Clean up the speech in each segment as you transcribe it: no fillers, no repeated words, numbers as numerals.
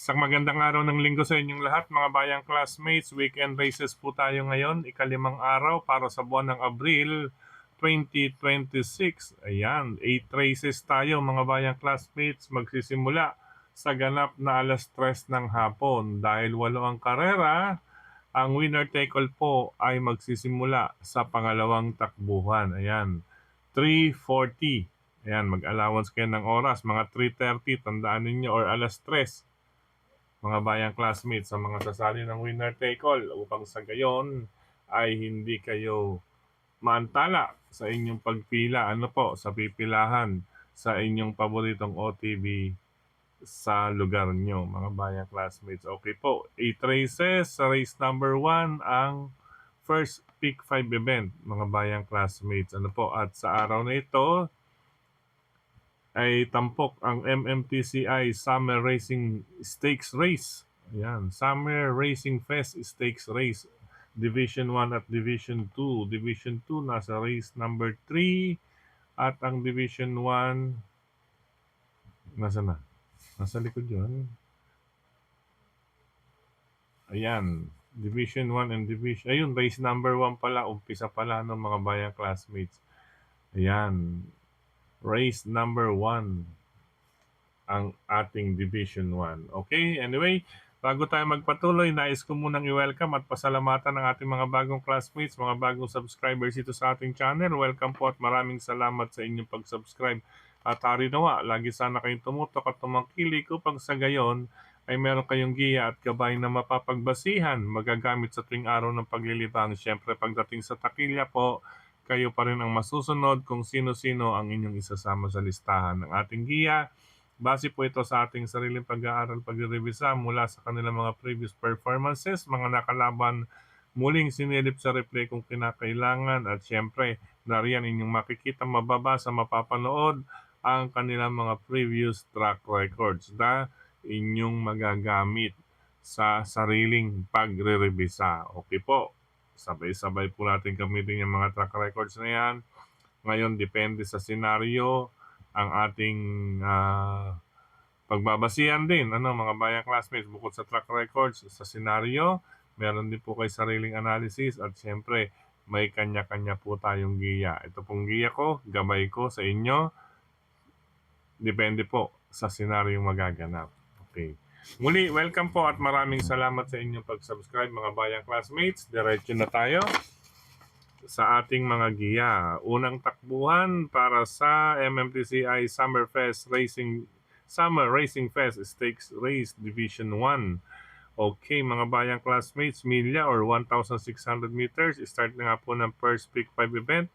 Isang magandang araw ng linggo sa inyong lahat mga bayang classmates. Weekend races po tayo ngayon, ikalimang araw para sa buwan ng Abril 2026. Ayan, 8 races tayo mga bayang classmates. Magsisimula sa ganap na alas 3 ng hapon. Dahil 8 ang karera, ang winner take all po ay magsisimula sa pangalawang takbuhan. Ayan, 3:40. Ayan, mag-allowance kayo ng oras, mga 3:30, tandaan ninyo, or alas 3 mga bayang classmates sa mga sasali ng winner take all upang sa gayon ay hindi kayo maantala sa inyong pagpila sa pipilahan sa inyong paboritong OTB sa lugar nyo mga bayang classmates. Okay po, 8 races. Sa race number 1 ang first pick 5 event mga bayang classmates. At sa araw na ito ay tampok ang MMTCI Summer Racing Stakes Race. Ayan, Summer Racing Fest Stakes Race. Division 1 at Division 2. Division 2 nasa race number 3 at ang Division 1 nasa na? Nasa likod yun. Ayan, Division 1 and Division... Ayun, race number 1 pala. Umpisa pala ng mga bayang classmates. Ayan, race number 1 ang ating Division 1. Okay, anyway, bago tayo magpatuloy, nais ko munang i-welcome at pasalamatan ang ating mga bagong classmates, mga bagong subscribers dito sa ating channel. Welcome po at maraming salamat sa inyong pag-subscribe. At nawa, lagi sana kayong tumutok at tumangkilik upang sa gayon ay meron kayong giya at gabay na mapapagbasihan, magagamit sa tuwing araw ng paglilibang. Siyempre, pagdating sa takilya po, kayo pa rin ang masusunod kung sino-sino ang inyong isasama sa listahan ng ating giya. Base po ito sa ating sariling pag-aaral, pag-revisa mula sa kanilang mga previous performances, mga nakalaban, muling sinilip sa replay kung kinakailangan at syempre, nariyan inyong makikita, mababasa, mapapanood ang kanilang mga previous track records na inyong magagamit sa sariling pagre-revisa. Okay po, sabay-sabay po natin gamitin yung mga track records na yan. Ngayon, depende sa senaryo ang ating pagbabasihan din, mga bayang classmates, bukod sa track records, sa senaryo, meron din po kay sariling analysis at siyempre, may kanya-kanya po tayong giya. Ito pong giya ko, gabay ko sa inyo, depende po sa senaryong magaganap. Okay. Muli, welcome po at maraming salamat sa inyong pag-subscribe mga bayang classmates. Diretso na tayo sa ating mga giya. Unang takbuhan para sa MMTCI Summer Racing Fest Stakes Race Division 1. Okay, mga bayang classmates, milya or 1,600 meters. Start na nga po ng first pick 5 event.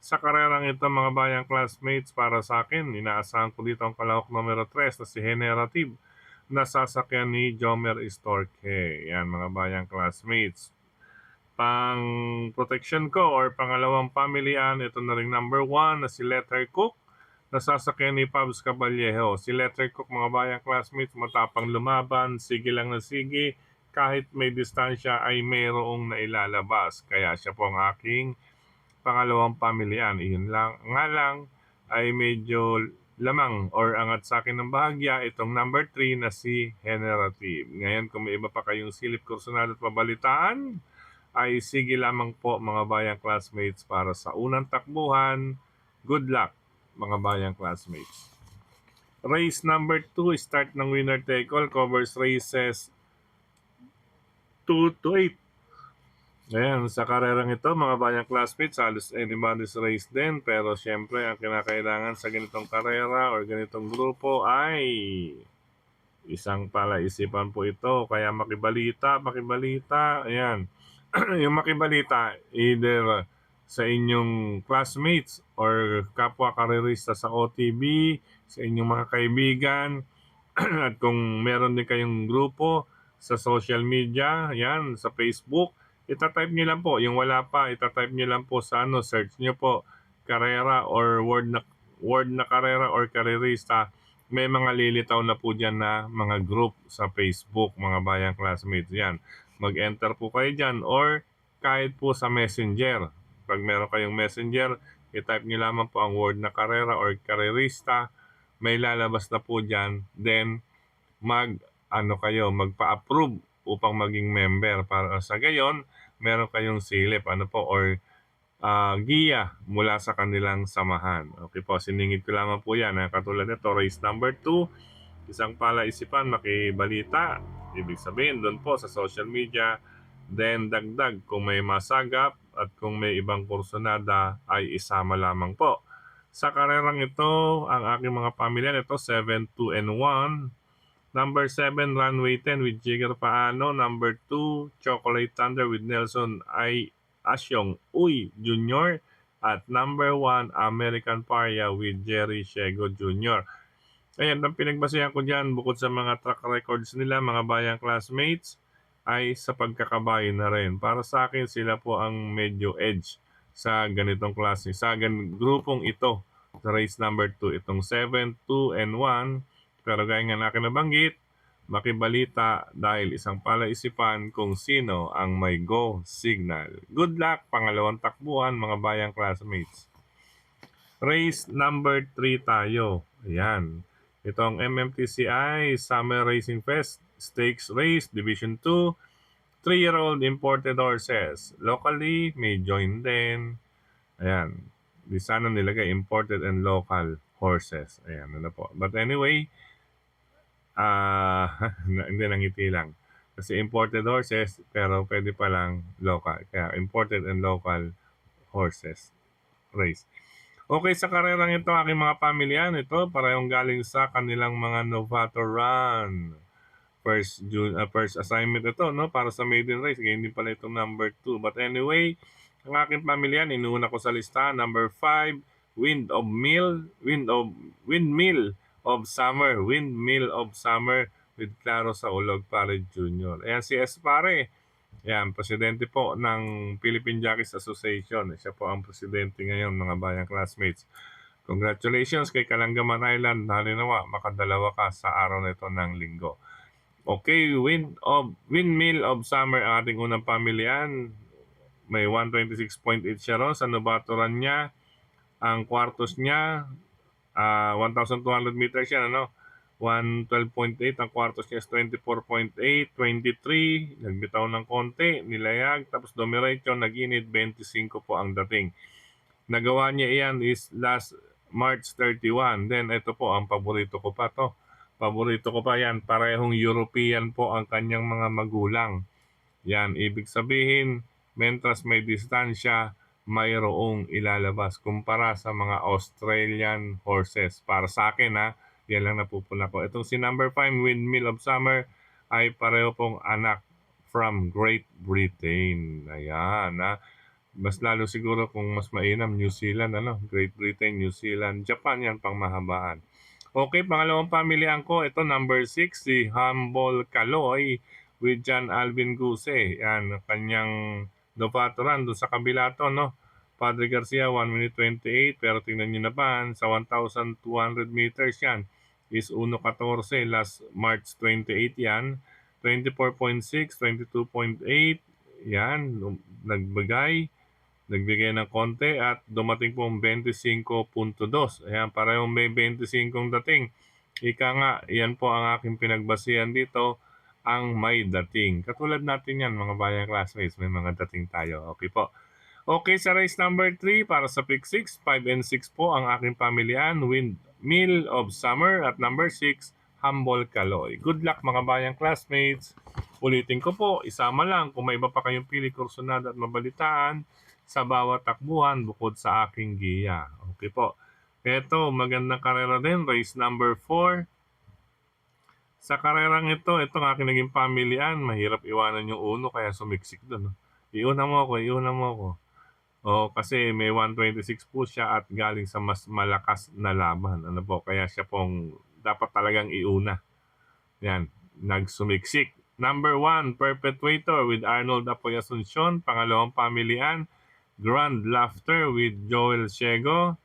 Sa karerang ito, mga bayang classmates, para sa akin, inaasahan ko dito ang kalahok numero 3 na si Generative na sasakyan ni Jomer Istorque. Yan, mga bayang classmates. Pang protection ko or pangalawang pamilyan, ito na rin number 1 na si Letter Cook na sasakyan ni Pabs Caballejo. Si Letter Cook, mga bayang classmates, matapang lumaban, sige lang na sige, kahit may distansya ay mayroong nailalabas. Kaya siya po ang aking pangalawang pamilyan. Iyon lang. Nga lang ay medyo lamang or angat sa akin ng bahagya itong number 3 na si Generative. Ngayon, kung may iba pa kayong silip kursunado at pabalitaan, ay sige lamang po mga bayang classmates para sa unang takbuhan. Good luck mga bayang classmates. Race number 2, start ng winner take all, covers races 2 to 8. Ayan, sa karerang ito mga bayang classmates, halos anybody's race din, pero syempre ang kinakailangan sa ganitong karera or ganitong grupo ay isang palaisipan po ito. Kaya makibalita, ayan. Yung makibalita, either sa inyong classmates or kapwa karerista sa OTB, sa inyong mga kaibigan, at kung meron din kayong grupo sa social media, yan, sa Facebook, itatype nyo lang po. Yung wala pa, itatype nyo lang po sa search nyo po, karera or word na karera or karerista. May mga lilitaw na po dyan na mga group sa Facebook, mga bayang classmates. Yan, mag-enter po kayo dyan or kahit po sa messenger. Pag meron kayong messenger, i-type nyo lamang po ang word na karera or karerista. May lalabas na po dyan. Then, magpa-approve upang maging member para sa gayon meron kayong silip or giya mula sa kanilang samahan. Okay po, siningit ko lamang po yan. Katulad nito, race number 2, isang palaisipan, makibalita. Ibig sabihin, doon po sa social media, then dagdag kung may masagap at kung may ibang kursunada ay isama lamang po. Sa karerang ito, ang aking mga pamilya nito, 7, 2, and 1. Number 7, Runway 10 with Jigger Paano. Number 2, Chocolate Thunder with Nelson Asyong Uy Jr. At number 1, American Paria with Jerry Shego Jr. Ayan, ang pinagbasehan ko dyan, bukod sa mga track records nila, mga bayang classmates, ay sa pagkakabayo na rin. Para sa akin, sila po ang medyo edge sa ganitong klase, sa grupong ito, sa race number 2, itong 7, 2, and 1. Pero gaya nga nakin nabanggit, makibalita dahil isang palaisipan kung sino ang may go signal. Good luck, pangalawang takbuhan mga bayang classmates. Race number 3 tayo. Ayan. Itong MMTCI Summer Racing Fest Stakes Race Division 2, 3-year-old imported horses. Locally, may join din. Ayan. Di sana nilagay imported and local horses. Ayan, ano po. But anyway, hindi nangiti lang. Kasi imported horses, pero pwede pa lang local. Kaya imported and local horses race. Okay, sa karerang ito, aking mga pamilyan, ito, parehong galing sa kanilang mga novato run. First assignment ito, no, para sa maiden race. Kaya hindi pala itong number 2. But anyway, ang aking pamilyan, inuuna ko sa lista, number 5, Windmill of Summer with Claro Saulog Pare Jr. Ayan si Espare. Ayan, presidente po ng Philippine Jockeys Association. Siya po ang presidente ngayon, mga bayang classmates. Congratulations kay Kalangaman Island. Halinawa, makadalawa ka sa araw na ito ng linggo. Okay, Windmill of Summer ang ating unang pamilyan. May 126.8 siya ron sa novato run niya. Ang kwartos niya, 1,200 meters yan, 112.8. Ang kwartos niya is 24.8, 23. Nagbitaw ng konti, nilayag, tapos dumiretso, nag-init, 25 po ang dating. Nagawa niya iyan is last March 31. Then ito po, ang paborito ko pa to. Paborito ko pa yan, parehong European po ang kanyang mga magulang. Yan, ibig sabihin, mentras may distansya, mayroong ilalabas kumpara sa mga Australian horses. Para sa akin yan lang napupuna ko. Itong si number 5, Windmill of Summer, ay pareho pong anak from Great Britain. Ayan Mas lalo siguro kung mas mainam, New Zealand, Great Britain, New Zealand, Japan yan pang mahabaan. Okay, pangalawang pamilyan ko, ito number 6, si Humble Kaloy with John Alvin Guse. Yan, kanyang novato run doon sa kabila to, Padre Garcia, 1 minute 28, pero tingnan nyo naman, sa 1,200 meters yan, is 1.14, last March 28 yan, 24.6, 22.8, yan, nagbigay ng konti at dumating pong 25.2. Ayan, parehong may 25 dating. Ika nga, yan po ang aking pinagbasihan dito, ang may dating. Katulad natin yan, mga bayang classmates, may mga dating tayo. Okay po. Okay, sa race number 3, para sa pick 6, 5 and 6 po ang aking pamilyan, Windmill of Summer at number 6, Humble Kaloy. Good luck mga bayang classmates. Ulitin ko po, isama lang kung may iba pa kayong pili, kursunada at mabalitaan sa bawat takbuhan bukod sa aking giya. Okay po. Ito, magandang karera din. Race number 4. Sa karerang ito, itong aking naging pamilyan. Mahirap iwanan yung uno kaya sumiksik doon. Iuna mo ako. Kasi may 126 po siya at galing sa mas malakas na laban. Kaya siya pong dapat talagang iuna. Yan, nagsumiksik. Number 1, Perpetuator with Arnold Apoy Asuncion. Pangalawang pamilyan, Grand Laughter with Joel Shego.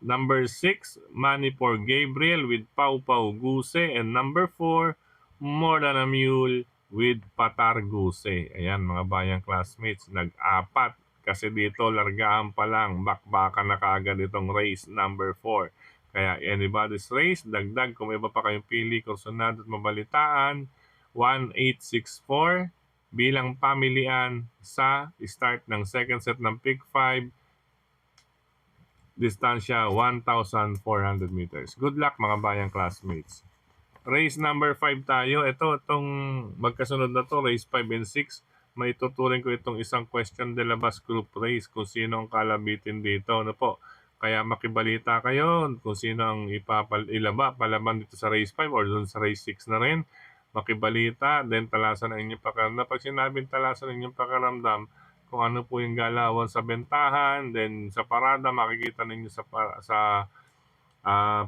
Number 6, Money for Gabriel with Pau Pau Guse. And number 4, More Than a Mule with Patar Guse. Ayan mga bayang classmates, nag-apat. Kasi dito largaan pa lang, bakbakan na kaagad itong race number 4. Kaya anybody's race, dagdag kung may iba pa kayong pili, kursunado at mabalitaan, 1864 bilang pamilian sa start ng second set ng Pick 5, distansya 1,400 meters. Good luck mga bayang classmates. Race number 5 tayo. Itong magkasunod na to, race 5 and 6. May tuturing ko itong isang question de la Bas group race kung sino ang kalabitin dito. Ano po? Kaya makibalita kayo kung sino ang palaban dito sa race 5 or dun sa race 6 na rin. Makibalita, then talasan ang inyong pakaramdam. Pag sinabing talasan ang inyong pakaramdam, kung ano po yung galawan sa bentahan, then sa parada, makikita ninyo sa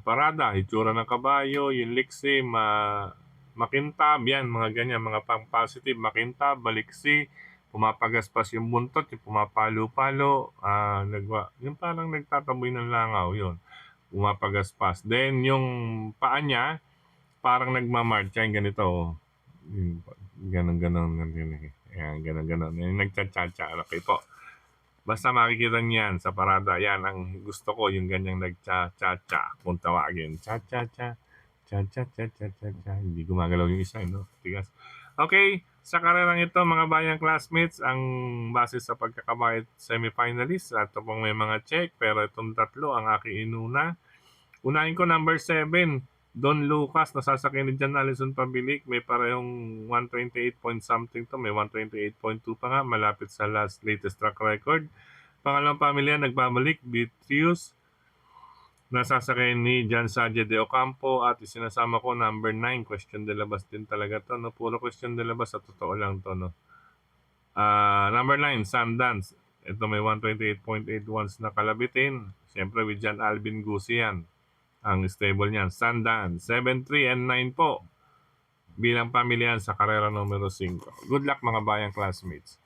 parada, itsura ng kabayo, yung liksi, makintab, yan, mga ganyan, mga pang-positive, makintab, baliksi, pumapagaspas yung buntot, yung pumapalo-palo, yung parang nagtataboy ng langaw, yun, pumapagaspas. Then, yung paa niya, parang nagmamarcha, yung ganito, ganon-ganon, yan, ganon-ganon, yung nagcha-cha-cha, okay po. Basta makikita niyan sa parada, yan ang gusto ko, yung ganyang nag-cha-cha-cha, kung tawagin, cha-cha-cha, cha-cha-cha-cha-cha, hindi gumagalaw yung isa, no? Tigas. Okay, sa karerang ito, mga bayang classmates, ang base sa pagkakabayad semifinalists, at pong may mga check, pero itong tatlo ang aking inuna. Unahin ko number 7, Don Lucas, nasasakyan ni John Allison Pabilik, may parehong 128 point something to, may 128.2 pa nga, malapit sa latest track record. Pangalawang pamilya, nagbabalik, Beatrius, nasasakyan ni John Sadia de Ocampo, at isinasama ko number 9, question de labas din talaga to, no? Puro question de labas, sa totoo lang to, no? Number 9, Sundance, ito may 128.8 once na kalabitin, siyempre with John Alvin Gusian ang stable niyan. Sundance, 7, 3, and 9 po bilang pamilyan sa karera numero 5. Good luck mga bayang classmates.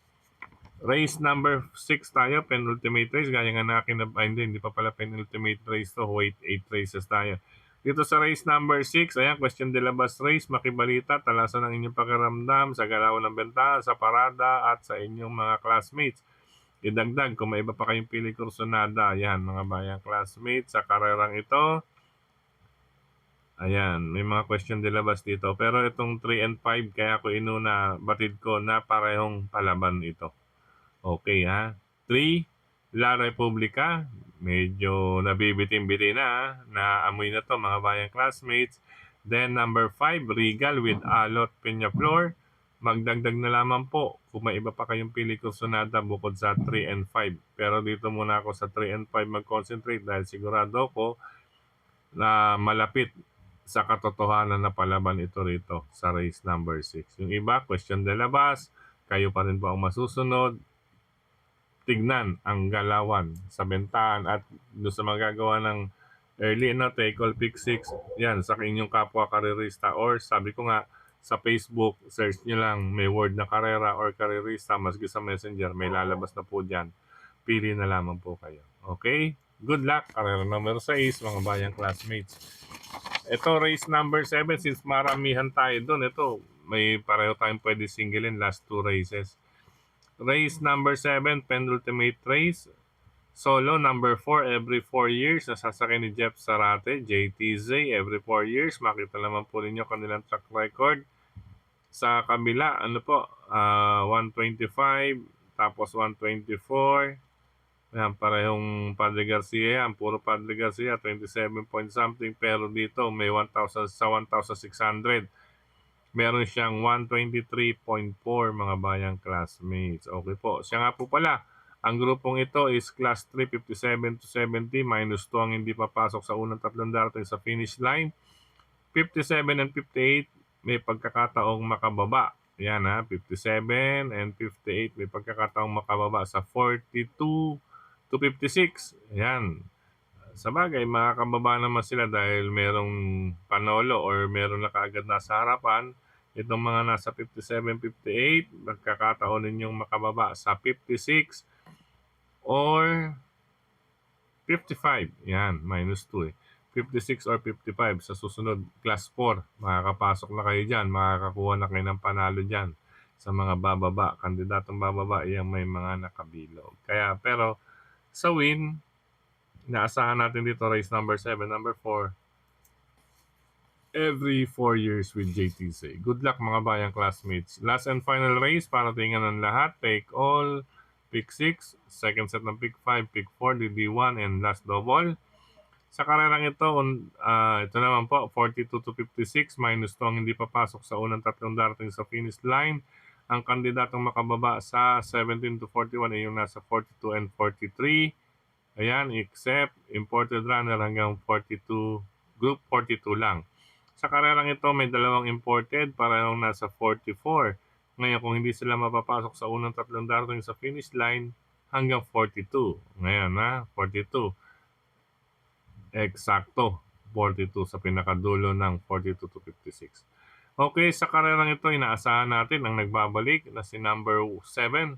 Race number 6 tayo, penultimate race. Gaya nga nakin na, hindi pa pala penultimate race to. Wait, 8 races tayo. Dito sa race number 6, ayan, question de la Bas race, makibalita, talasan ng inyong pakiramdam sa galaw ng bentahan, sa parada, at sa inyong mga classmates. Idagdag kung may iba pa kayong pili kursunada. Ayan, mga bayang classmates, sa karerang ito, ayan, may mga question de labas dito. Pero itong 3 and 5, kaya ko inuna, batid ko na parehong palaban ito. Okay ha. 3, La Republica. Medyo nabibitin-bitin na. Naamoy na to mga bayang classmates. Then number 5, Regal with Alot Peñaflor. Magdagdag na lamang po kung may iba pa kayong pili kursunada bukod sa 3 and 5. Pero dito muna ako sa 3 and 5 mag-concentrate dahil sigurado ko na malapit sa katotohanan na palaban ito rito sa race number 6. Yung iba, question de labas, kayo pa rin po ang masusunod. Tignan ang galawan sa bentahan at doon sa magagawa ng early take all pick 6, yan, sa inyong kapwa karerista, or sabi ko nga, sa Facebook, search nyo lang, may word na karera or karerista, maski sa messenger, may lalabas na po dyan. Pili na lamang po kayo. Okay? Good luck, karera number 6, mga bayang classmates. Ito, race number 7, since maramihan tayo doon, ito, may pareho tayong pwede singlein last 2 races. Race number 7, penultimate race. Solo number 4, every 4 years. Nasasakay ni Jeff Sarate, JTZ, every 4 years. Makita naman po ninyo kanilang track record. Sa kabila, ano po, 125, tapos 124. Ayan, parehong Padre Garcia yan. Puro Padre Garcia, 27 point something. Pero dito, may 1,000 sa 1,600. Meron siyang 123.4 mga bayang classmates. Okay po. Siya nga po pala, ang grupong ito is class 3, 57 to 70. Minus 2 ang hindi papasok sa unang tatlong darating sa finish line. 57 and 58, may pagkakataong makababa. Yan ha, 57 and 58, may pagkakataong makababa sa 42 to 56. Ayan. Sa bagay, makakababa naman sila dahil merong panolo or meron na kaagad nasa harapan. Itong mga nasa 57, 58, magkakataon ninyong makababa sa 56 or 55. Yan, minus 2 eh. 56 or 55 sa susunod, class 4. Makakapasok na kayo dyan, makakakuha na kayo ng panalo dyan. Sa mga bababa, kandidatong bababa, yung may mga nakabilog. Kaya, pero, sa win, Inaasahan natin dito race number 7, number 4. Every 4 years with JTC. Good luck mga bayang classmates. Last and final race para tingnan ng lahat. Take all, pick 6, second set ng pick 5, pick 4, DD1, and last double. Sa karerang ito, ito naman po, 42 to 56, minus 2 ang hindi papasok sa unang tatlong darating sa finish line. Ang kandidatong makababa sa 17 to 41 ay yung nasa 42 and 43. Ayan, except imported runner hanggang 42, group 42 lang. Sa karerang ito, may dalawang imported, parehong nasa 44. Ngayon, kung hindi sila mapapasok sa unang tatlong darating sa finish line, hanggang 42. Ngayon, 42. Eksakto, 42 sa pinakadulo ng 42 to 56. Okay, sa karerang ito, inaasahan natin ang nagbabalik na si number 7,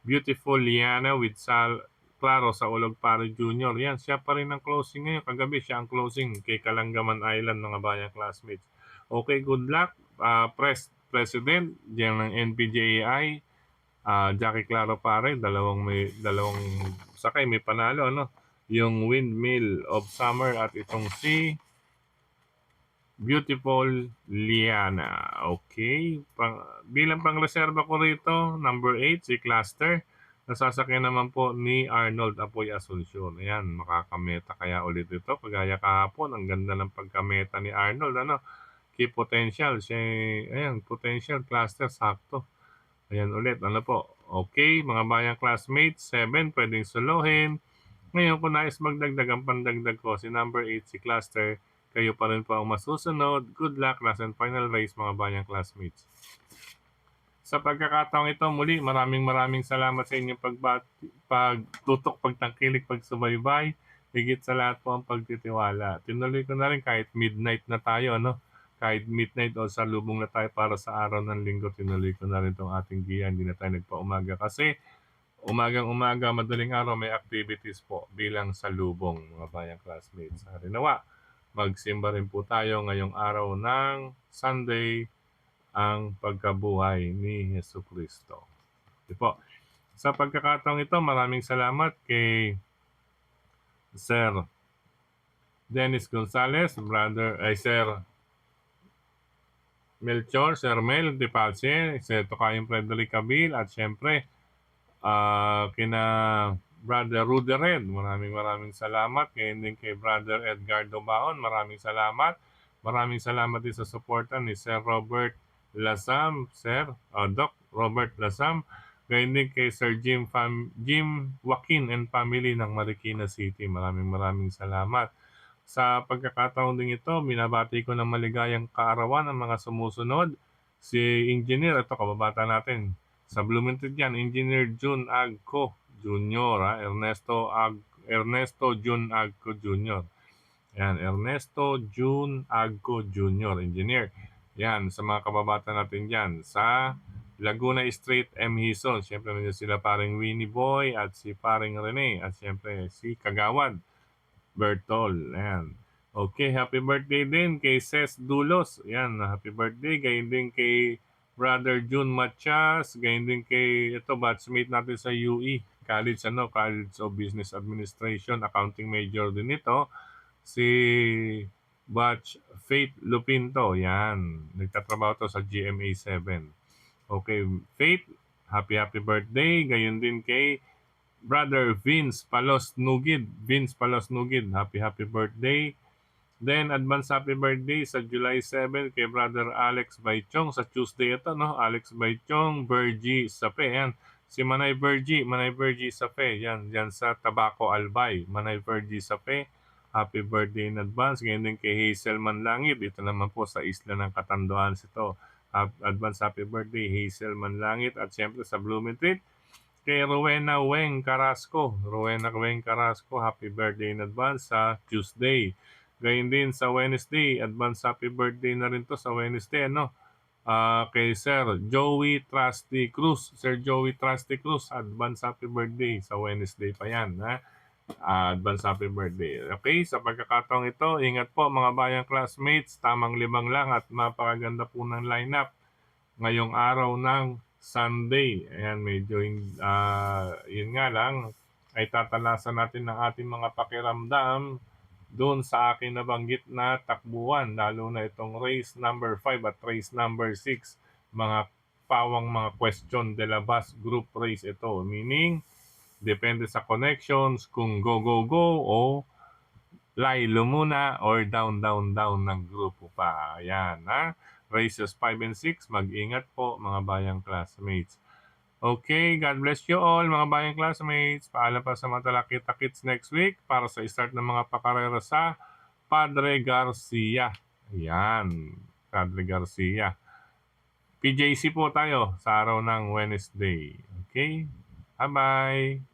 Beautiful Liana with Sal Claro sa Ulog Pare Jr. Yan, siya pa rin ang closing ngayon. Kagabi siya ang closing kay Kalangaman Island, mga bayang classmates. Okay, good luck. President diyan ng NPJAI, Jackie Claro Pare, dalawang sakay may panalo, ano? Yung Windmill of Summer at itong si Beautiful Liana. Okay. Bilang pang-reserva ko rito, number 8, si Cluster. Nasasakyan naman po ni Arnold Apoy Asuncion. Ayan, makakameta kaya ulit ito. Kagaya kahapon, ang ganda ng pagkameta ni Arnold. Ano? Key potential. Siya, ayan, potential cluster, sakto. Ayan ulit, ano po. Okay, mga bayang classmates, 7, pwedeng solohin. Ngayon, kung nais magdagdag ang pandagdag ko, si number 8, si Cluster, kayo pa rin po ang masusunod. Good luck, last and final race, mga bayang classmates. Sa pagkakataong ito, muli, maraming salamat sa inyong pagtutok, pagtangkilik, pagsubaybay. Higit sa lahat po ang pagtitiwala. Tinuloy ko na rin kahit midnight na tayo, ano? Kahit midnight o sa lubong na tayo para sa araw ng linggo, tinuloy ko na rin itong ating giya. Hindi na tayo nagpa-umaga kasi umagang-umaga, madaling araw, may activities po bilang salubong, mga bayang classmates. Nawa, magsimba rin po tayo ngayong araw ng Sunday, ang pagkabuhay ni Jesucristo. Ito po. Sa pagkakataong ito, maraming salamat kay Sir Dennis Gonzalez, Sir Melchor, Sir Mel de Palce, Sir Tocayong Frederick Cabil, at syempre, kina Brother Rudy Red, maraming salamat. Kaya din kay Brother Edgardo Baon, maraming salamat. Maraming salamat din sa suporta ni Sir Robert Lasam, Doc Robert Lasam. Kaya din kay Sir Jim Joaquin and family ng Marikina City. Maraming salamat. Sa pagkakataon din ito, binabati ko ng maligayang kaarawan ang mga sumusunod. Si Engineer, ito kababata natin, sa Blumentritt yan, Engineer June Agco Jr. Ernesto June Agco Jr. Yan, Ernesto June Agco Jr. Engineer. Yan, sa mga kababata natin dyan. Sa Laguna Street, M. Hison. Siyempre, nandiyan sila paring Winnie Boy at si paring Rene. At siyempre, si Kagawad Bertol. Ayan. Okay, happy birthday din kay Ces Dulos. Ayan, happy birthday. Gayon din kay Brother June Matias. Gayon din kay ito, batchmate natin sa UE. College of Business Administration. Accounting major din ito. Si Batch Faith Lupinto. Yan. Nagtatrabaho to sa GMA 7. Okay, Faith, happy birthday. Gayon din kay Brother Vince Palos Nugid. Happy birthday. Then, advance happy birthday sa July 7 kay Brother Alex Baichong. Sa Tuesday ito, no? Alex Baichong, Bergie Sape. Yan. Si Manay Bergie Sape. Yan sa Tabaco Albay. Manay Bergie Sape. Happy birthday in advance. Ganyan din kay Hazel Manlangit. Dito naman po sa Isla ng Catanduanes ito. Advance happy birthday, Hazel Manlangit. At siyempre sa Blumentritt, kay Rowena Weng Carrasco. Happy birthday in advance sa Tuesday. Gayun din sa Wednesday, advance happy birthday na rin to sa Wednesday, ano? Kay Sir Joey Trusty Cruz. Advance happy birthday sa Wednesday pa yan, ha? Advance happy birthday. Okay, sa pagkakataong ito, ingat po mga bayang classmates, tamang 5 lang at mapakaganda po ng lineup ngayong araw ng Sunday. Ayan, medyo yun nga lang, ay tatalasan natin ng ating mga pakiramdam doon sa aking nabanggit na takbuhan, lalo na itong race number 5 at race number 6, mga pawang mga question de la bus group race ito. Meaning, depende sa connections kung go, go, go o lilo muna or down, down, down ng grupo pa. Ayan, ha? Races 5 and 6, mag-ingat po mga bayang classmates. Okay, God bless you all mga bayang classmates. Paalam pa sa mga talakita-kits next week para sa start ng mga pakarera sa Padre Garcia. Ayan, Padre Garcia. PJC po tayo sa araw ng Wednesday. Okay? Bye-bye!